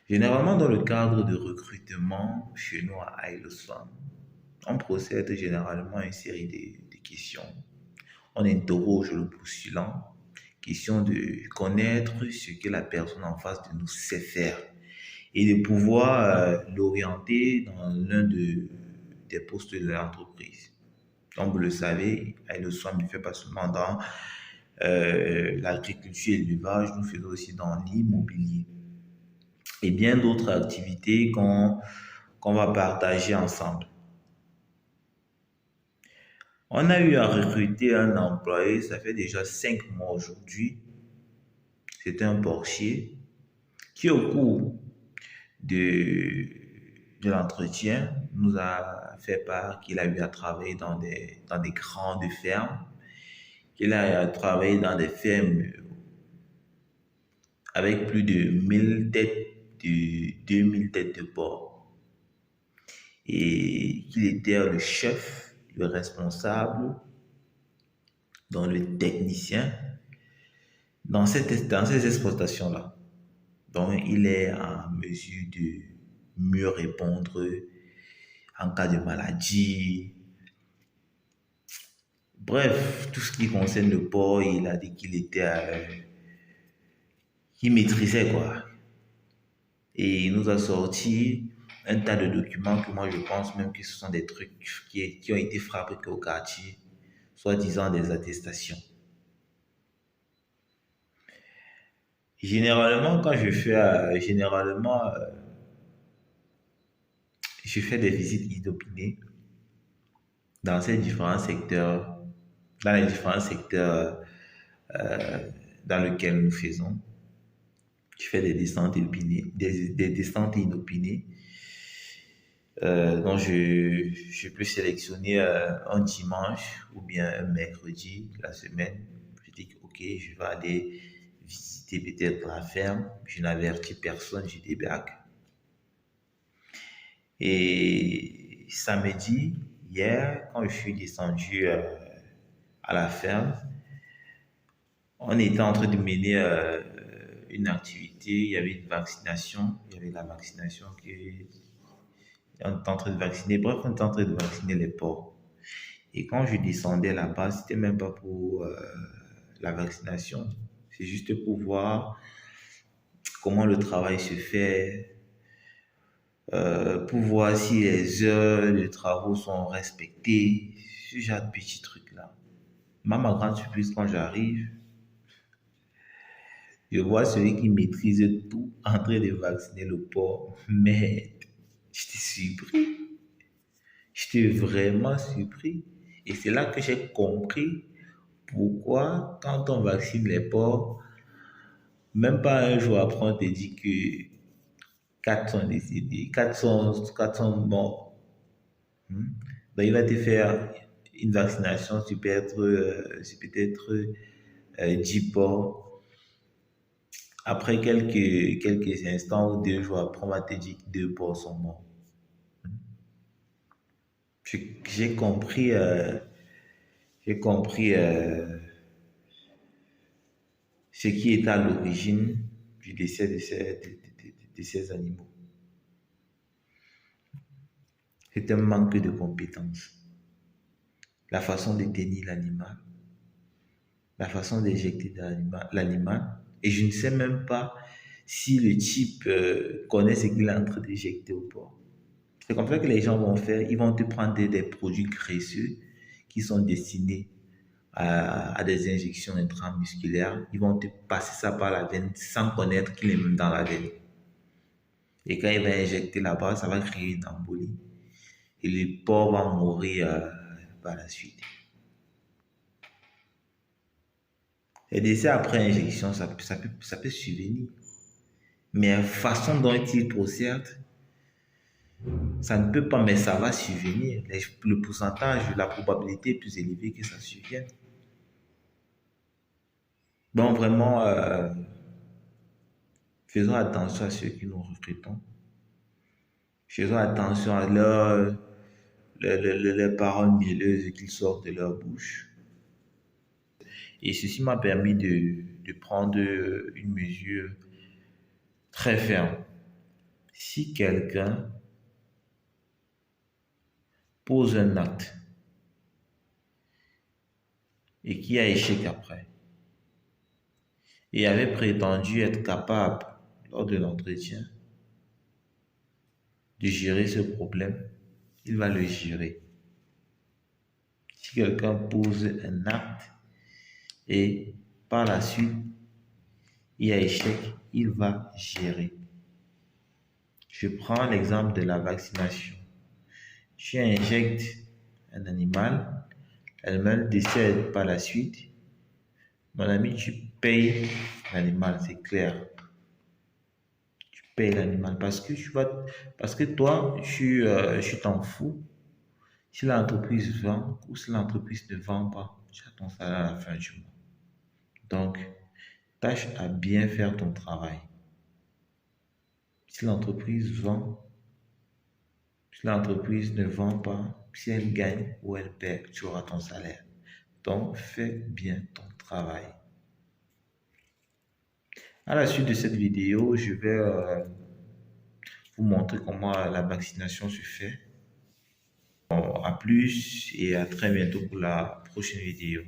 Généralement, dans le cadre de recrutement chez nous à Aileswan, on procède généralement à une série de questions. On interroge le postulant, question de connaître ce que la personne en face de nous sait faire et de pouvoir l'orienter dans des postes de l'entreprise. Comme vous le savez, Aileswan ne fait pas seulement dans l'agriculture et l'élevage, nous faisons aussi dans l'immobilier et bien d'autres activités qu'on va partager ensemble. On a eu à recruter un employé, ça fait déjà 5 mois aujourd'hui. C'était un portier qui, au cours de, de l'entretien, nous a fait part qu'il a eu à travailler dans des grandes fermes, qu'il a eu à travailler dans des fermes avec plus de 1000 têtes, de 2000 têtes de porc. Et qu'il était le chef, le responsable, donc le technicien dans ces exploitations-là. Donc, il est en mesure de mieux répondre en cas de maladie. Bref, tout ce qui concerne le porc, il a dit qu'il maîtrisait quoi. Et il nous a sorti un tas de documents que moi je pense même que ce sont des trucs qui ont été fabriqués au quartier, soi-disant des attestations. Généralement, quand je fais des visites inopinées dans ces différents secteurs, dans les différents secteurs dans lesquels nous faisons. Je fais des descentes inopinées, des descentes inopinées. Donc, je peux sélectionner un dimanche ou bien un mercredi de la semaine. Je dis que, ok, je vais aller visiter peut-être la ferme. Je n'avertis personne, je débarque. Et samedi, hier, quand je suis descendu à la ferme, on était en train de mener une activité. Il y avait une vaccination. Il y avait la vaccination on était en train de vacciner. Bref, on était en train de vacciner les porcs. Et quand je descendais là-bas, c'était même pas pour la vaccination. C'est juste pour voir comment le travail se fait, pour voir si les heures de travaux sont respectées, ce genre de petits trucs-là. Ma grande surprise, quand j'arrive, je vois celui qui maîtrise tout en train de vacciner le porc. Mais j'étais surpris. J'étais vraiment surpris. Et c'est là que j'ai compris pourquoi, quand on vaccine les porcs, même pas un jour après, on te dit que 4 sont décédés, 4 sont morts. Hmm? Donc, il va te faire une vaccination sur peut-être 10 porcs. Après quelques instants ou 2 jours après, on va te dire que 2 porcs sont morts. J'ai compris, j'ai compris ce qui est à l'origine du décès de ces animaux. C'est un manque de compétences. La façon de tenir l'animal, la façon d'éjecter l'animal. Et je ne sais même pas si le type connaît ce qu'il est en train d'éjecter ou pas. C'est comme ça que les gens vont faire. Ils vont te prendre des produits graisseux qui sont destinés à des injections intramusculaires. Ils vont te passer ça par la veine sans connaître qu'il est même dans la veine. Et quand il va injecter là-bas, ça va créer une embolie. Et le porc va mourir par la suite. Les décès après injection, ça peut survenir. Mais la façon dont il procède, ça ne peut pas, mais ça va survenir. Le pourcentage, la probabilité est plus élevée que ça survienne. Donc vraiment, faisons attention à ceux qui nous recrutons. Faisons attention à les paroles mielleuses qui sortent de leur bouche. Et ceci m'a permis de prendre une mesure très ferme. Si quelqu'un pose un acte et qui a échec après, et avait prétendu être capable, lors de l'entretien, de gérer ce problème, il va le gérer. Si quelqu'un pose un acte et par la suite, il y a échec, il va gérer. Je prends l'exemple de la vaccination. Tu injectes un animal, l'animal décède par la suite. Mon ami, tu payes l'animal, c'est clair. Tu payes l'animal parce que toi, tu t'en fous. Si l'entreprise vend ou si l'entreprise ne vend pas, tu as ton salaire à la fin du mois. Donc, tâche à bien faire ton travail. Si l'entreprise vend, si l'entreprise ne vend pas, si elle gagne ou elle perd, tu auras ton salaire. Donc, fais bien ton travail. À la suite de cette vidéo, je vais vous montrer comment la vaccination se fait. Bon, à plus et à très bientôt pour la prochaine vidéo.